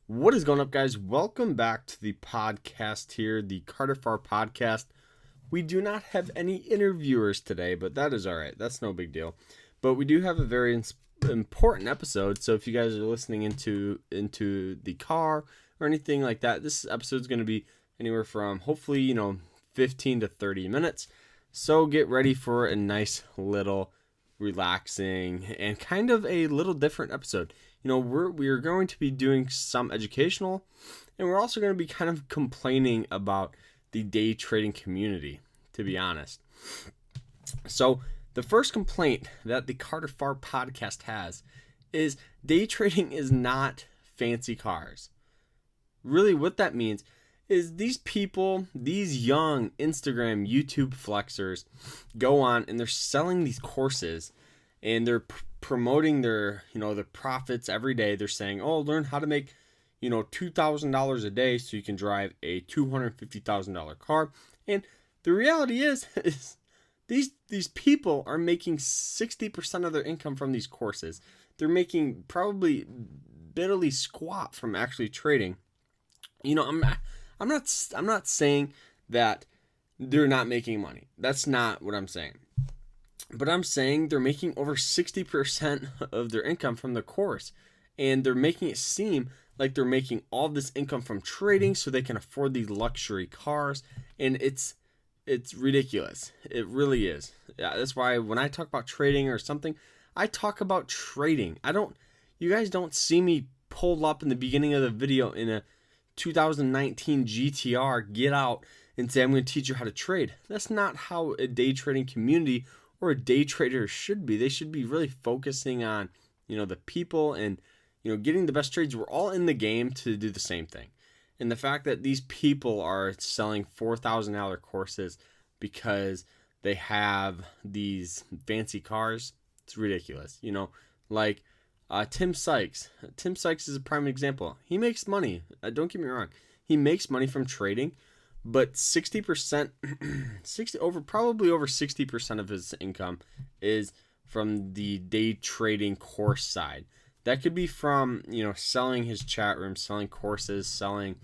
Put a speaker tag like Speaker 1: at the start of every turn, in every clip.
Speaker 1: What is going up, guys? Welcome back to the podcast here, the Carter Farr podcast. We do not have any interviewers today, but that is all right. That's no big deal. But we do have a very important episode. So if you guys are listening into the car or anything like that, this episode is going to be anywhere from hopefully 15 to 30 minutes. So get ready for a nice little relaxing and kind of a little different episode. We're going to be doing some educational, and we're also going to be kind of complaining about the day trading community, to be honest. So the first complaint that the Carter Farr podcast has is day trading is not fancy cars. Really what that means is these people, these young Instagram, YouTube flexers go on and they're selling these courses and they're promoting their profits every day. They're saying, oh, learn how to make, $2,000 a day so you can drive a $250,000 car. And the reality is these people are making 60% of their income from these courses. They're making probably barely squat from actually trading. I'm not saying that they're not making money. That's not what I'm saying. But I'm saying they're making over 60% of their income from the course. And they're making it seem like they're making all this income from trading so they can afford these luxury cars. And it's ridiculous. It really is. Yeah, that's why when I talk about trading or something, I talk about trading. You guys don't see me pull up in the beginning of the video in a 2019 GTR, get out and say, I'm going to teach you how to trade. That's not how a day trading community or a day trader should be. They should be really focusing on, the people and, getting the best trades. We're all in the game to do the same thing. And the fact that these people are selling $4,000 courses because they have these fancy cars, it's ridiculous. Like Tim Sykes. Tim Sykes is a prime example. He makes money. Don't get me wrong. He makes money from trading, but 60%, probably over 60% of his income is from the day trading course side. That could be from, selling his chat room, selling courses, selling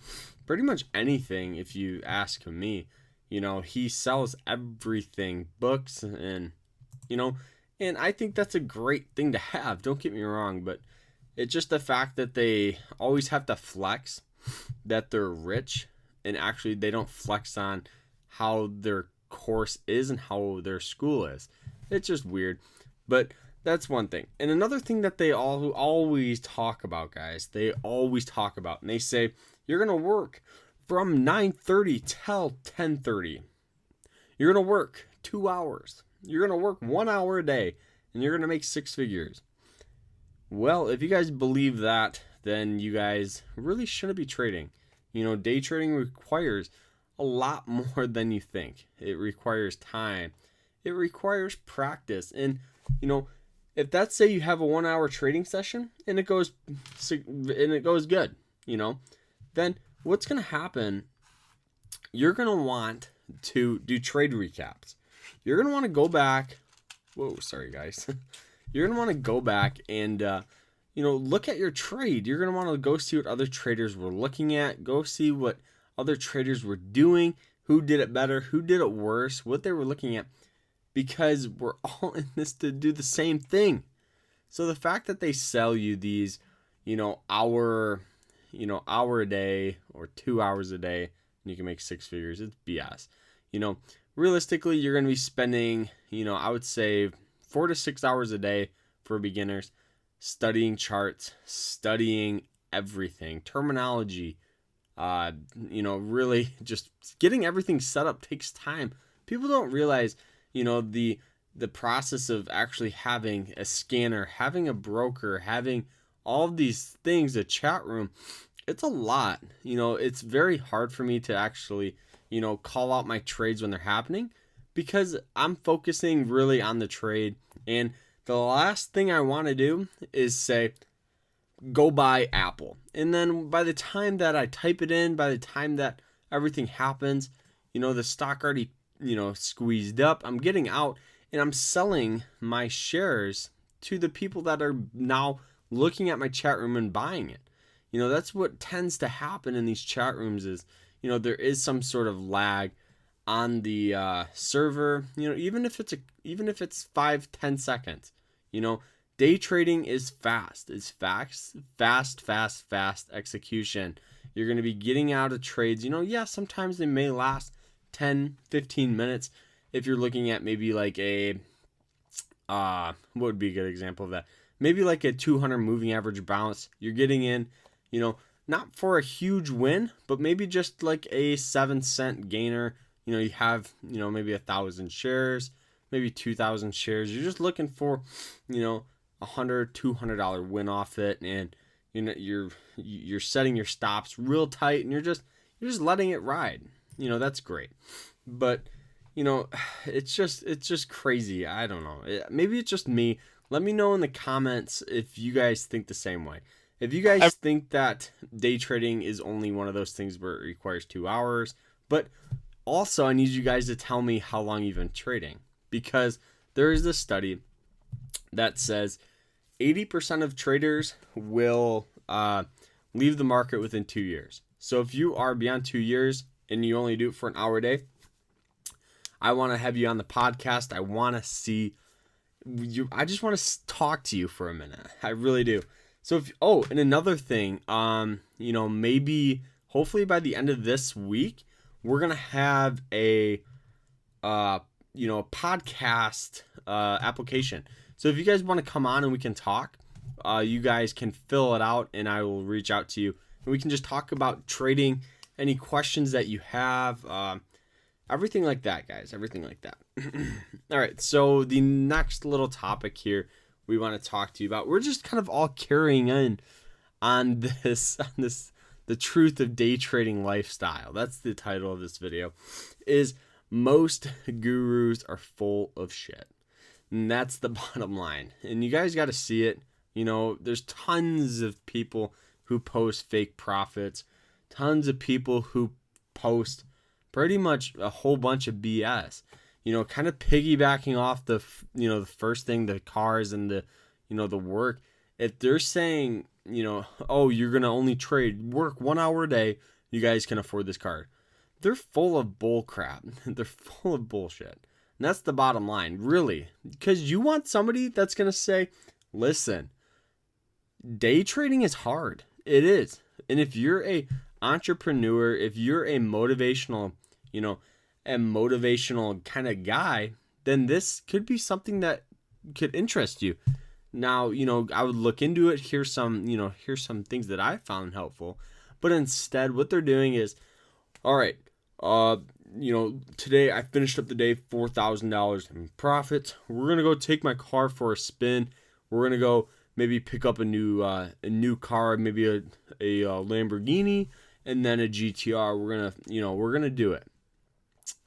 Speaker 1: pretty much anything. If you ask me, he sells everything, books and I think that's a great thing to have. Don't get me wrong, but it's just the fact that they always have to flex that they're rich, and actually they don't flex on how their course is and how their school is. It's just weird, but that's one thing. And another thing that they always talk about, guys, and they say, you're going to work from 9:30 till 10:30. You're going to work 2 hours. You're going to work 1 hour a day, and you're going to make 6 figures. Well, if you guys believe that, then you guys really shouldn't be trading. Day trading requires a lot more than you think. It requires time. It requires practice. And, if that's, say you have a 1 hour trading session and it goes good, then what's going to happen, you're going to want to do trade recaps. You're going to want to go back. Whoa, sorry, guys. You're going to want to go back and, look at your trade. You're going to want to go see what other traders were looking at. Go see what other traders were doing, who did it better, who did it worse, what they were looking at, because we're all in this to do the same thing. So the fact that they sell you these, hour a day or 2 hours a day, and you can make 6 figures, it's BS. Realistically, you're going to be spending, I would say 4 to 6 hours a day for beginners, studying charts, studying everything, terminology, really just getting everything set up takes time. People don't realize, the process of actually having a scanner, having a broker, having all of these things, a chat room, it's a lot. It's very hard for me to actually, call out my trades when they're happening because I'm focusing really on the trade. And the last thing I want to do is say, go buy Apple. And then by the time that I type it in, by the time that everything happens, the stock already, squeezed up. I'm getting out and I'm selling my shares to the people that are now looking at my chat room and buying it. That's what tends to happen in these chat rooms is, there is some sort of lag on the server, even if it's 5-10 seconds. Day trading is fast. It's fast execution. You're going to be getting out of trades. Sometimes they may last 10-15 minutes. If you're looking at maybe like a what would be a good example of that? Maybe like a 200 moving average bounce. You're getting in, not for a huge win, but maybe just like a 7-cent gainer. You have, maybe 1,000 shares, maybe 2,000 shares. You're just looking for, $100-$200 win off it, and you're setting your stops real tight, and you're just letting it ride. That's great. But it's just crazy. I don't know. Maybe it's just me. Let me know in the comments if you guys think the same way. If you guys think that day trading is only one of those things where it requires 2 hours, but also I need you guys to tell me how long you've been trading, because there is this study that says 80% of traders will leave the market within 2 years. So if you are beyond 2 years and you only do it for an hour a day, I want to have you on the podcast. I want to see you. I just want to talk to you for a minute. I really do. So and another thing, maybe hopefully by the end of this week, we're going to have a podcast application. So if you guys want to come on and we can talk, you guys can fill it out and I will reach out to you and we can just talk about trading, any questions that you have, everything like that, guys, everything like that. All right. So the next little topic here we want to talk to you about, we're just kind of all carrying on this, the truth of day trading lifestyle. That's the title of this video, is most gurus are full of shit. And that's the bottom line. And you guys got to see it. There's tons of people who post fake profits, tons of people who post pretty much a whole bunch of BS, kind of piggybacking off the first thing, the cars and the work. If they're saying, oh, you're going to only work 1 hour a day, you guys can afford this car. They're full of bull crap. They're full of bullshit. And that's the bottom line, really. Because you want somebody that's going to say, listen, day trading is hard. It is. And if you're a entrepreneur, if you're a motivational, kind of guy, then this could be something that could interest you. Now, I would look into it. Here's some things that I found helpful. But instead, what they're doing is, all right, today I finished up the day, $4,000 in profits. We're going to go take my car for a spin. We're going to go maybe pick up a new car, maybe a Lamborghini and then a GTR. We're going to do it.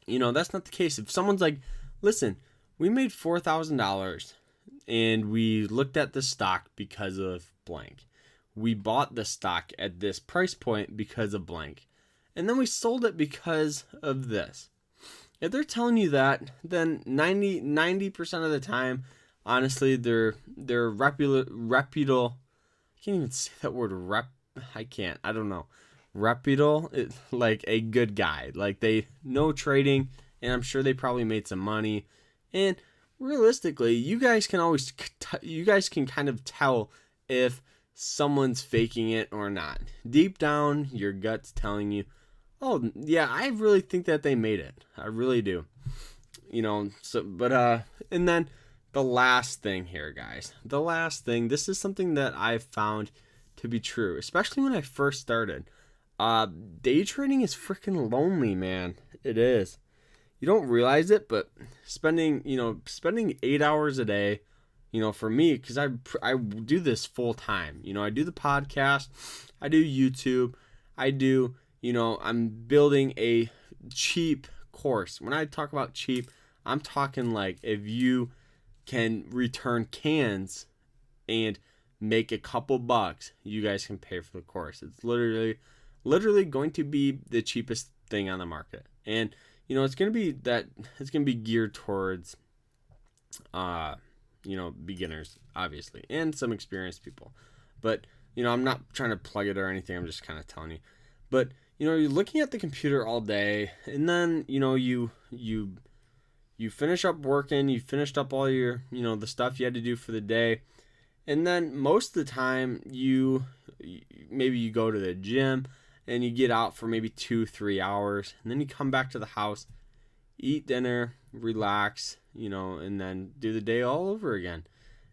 Speaker 1: That's not the case. If someone's like, listen, we made $4,000 and we looked at the stock because of blank. We bought the stock at this price point because of blank. And then we sold it because of this. If they're telling you that, then 90% of the time, honestly, they're reputable. I can't even say that word. I don't know. Reputable, like a good guy. Like they know trading, and I'm sure they probably made some money. And realistically, you guys can kind of tell if someone's faking it or not. Deep down, your gut's telling you, oh, yeah, I really think that they made it. I really do. And then the last thing here, guys. The last thing, this is something that I've found to be true, especially when I first started. Day trading is freaking lonely, man. It is. You don't realize it, but spending 8 hours a day, for me, because I do this full time. I do the podcast, I do YouTube, I'm building a cheap course. When I talk about cheap, I'm talking like if you can return cans and make a couple bucks, you guys can pay for the course. It's literally going to be the cheapest thing on the market. And it's going to be geared towards beginners, obviously, and some experienced people. But I'm not trying to plug it or anything. I'm just kind of telling you. But, you're looking at the computer all day, and then, you finish up working, you finished up all your, the stuff you had to do for the day. And then most of the time maybe you go to the gym and you get out for maybe 2-3 hours, and then you come back to the house, eat dinner, relax, and then do the day all over again.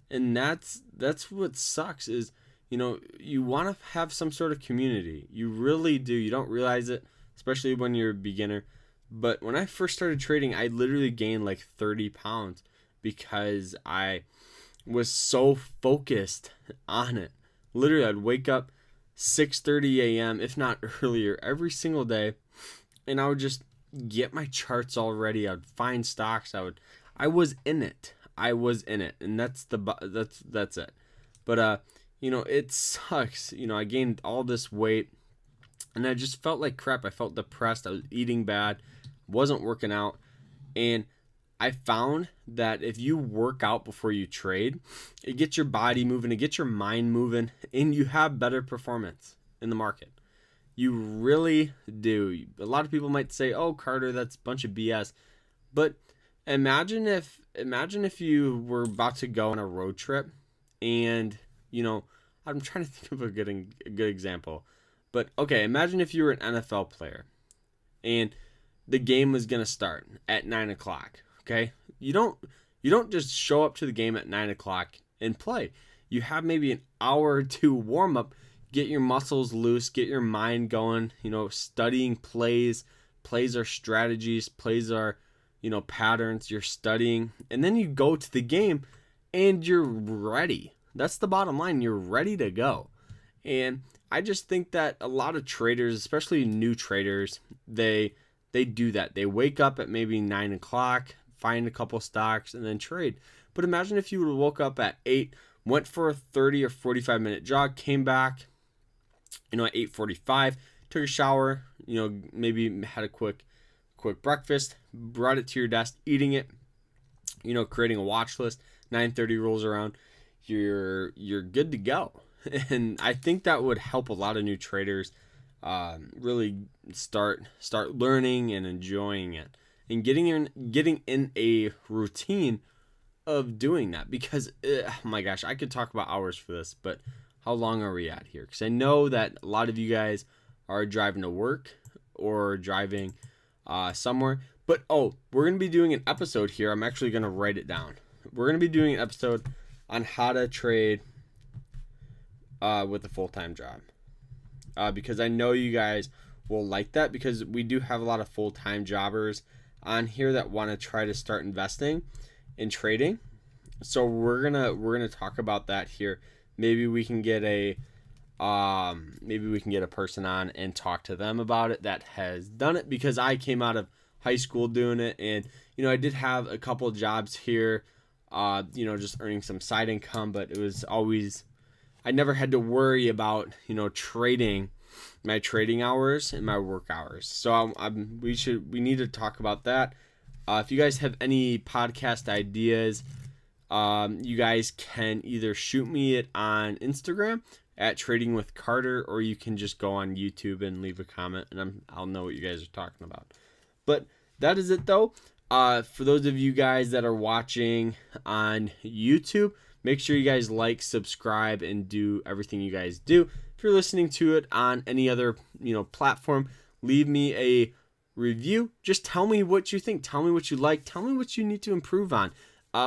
Speaker 1: And that's what sucks is, you want to have some sort of community. You really do. You don't realize it, especially when you're a beginner. But when I first started trading, I literally gained like 30 pounds because I was so focused on it. Literally, I'd wake up 6:30 a.m., if not earlier, every single day, and I would just get my charts all ready. I would find stocks. I was in it. And that's it. But it sucks. I gained all this weight, and I just felt like crap. I felt depressed. I was eating bad, wasn't working out, and I found that if you work out before you trade, it gets your body moving, it gets your mind moving, and you have better performance in the market. You really do. A lot of people might say, "Oh, Carter, that's a bunch of BS." But imagine if you were about to go on a road trip, and I'm trying to think of a good example. But okay, imagine if you were an NFL player, and the game was gonna start at 9:00. Okay, you don't just show up to the game at 9:00 and play. You have maybe an hour or two warm up, get your muscles loose, get your mind going. Studying plays. Plays are strategies. Plays are patterns. You're studying, and then you go to the game, and you're ready. That's the bottom line. You're ready to go. And I just think that a lot of traders, especially new traders, they do that. They wake up at maybe 9:00. Find a couple stocks, and then trade. But imagine if you would have woke up at 8, went for a 30 or 45 minute jog, came back, at 8:45, took a shower, maybe had a quick breakfast, brought it to your desk, eating it, creating a watch list. 9:30 rolls around, you're good to go. And I think that would help a lot of new traders really start learning and enjoying it, and getting in a routine of doing that. Because oh my gosh, I could talk about hours for this, but how long are we at here? Because I know that a lot of you guys are driving to work or driving somewhere. But we're going to be doing an episode here. I'm actually going to write it down. We're going to be doing an episode on how to trade with a full-time job. Because I know you guys will like that, because we do have a lot of full-time jobbers on here that want to try to start investing in trading. So we're gonna talk about that here. Maybe we can get a person on and talk to them about it that has done it, because I came out of high school doing it, and I did have a couple of jobs here, just earning some side income, but it was always, I never had to worry about trading, my trading hours and my work hours. So we need to talk about that. If you guys have any podcast ideas, you guys can either shoot me it on Instagram at Trading with Carter, or you can just go on YouTube and leave a comment, and I'll know what you guys are talking about. But that is it, though. For those of you guys that are watching on YouTube, make sure you guys like, subscribe, and do everything you guys do. If you're listening to it on any other platform, leave me a review. Just tell me what you think. Tell me what you like. Tell me what you need to improve on.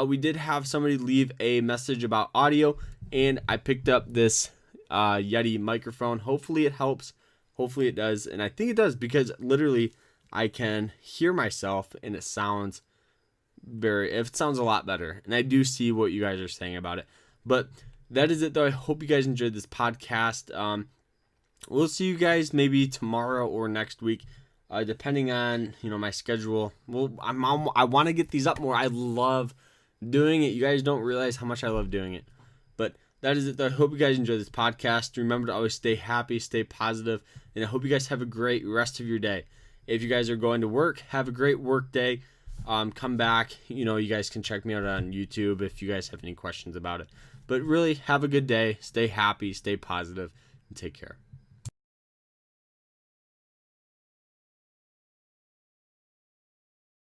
Speaker 1: We did have somebody leave a message about audio, and I picked up this Yeti microphone. Hopefully it helps. Hopefully it does. And I think it does, because literally I can hear myself, and it sounds a lot better. And I do see what you guys are saying about it. But that is it, though. I hope you guys enjoyed this podcast. We'll see you guys maybe tomorrow or next week, depending on my schedule. Well, I want to get these up more. I love doing it. You guys don't realize how much I love doing it. But that is it, though. I hope you guys enjoy this podcast. Remember to always stay happy, stay positive, and I hope you guys have a great rest of your day. If you guys are going to work, have a great work day. Come back. You guys can check me out on YouTube if you guys have any questions about it. But really, have a good day. Stay happy, stay positive, and take care.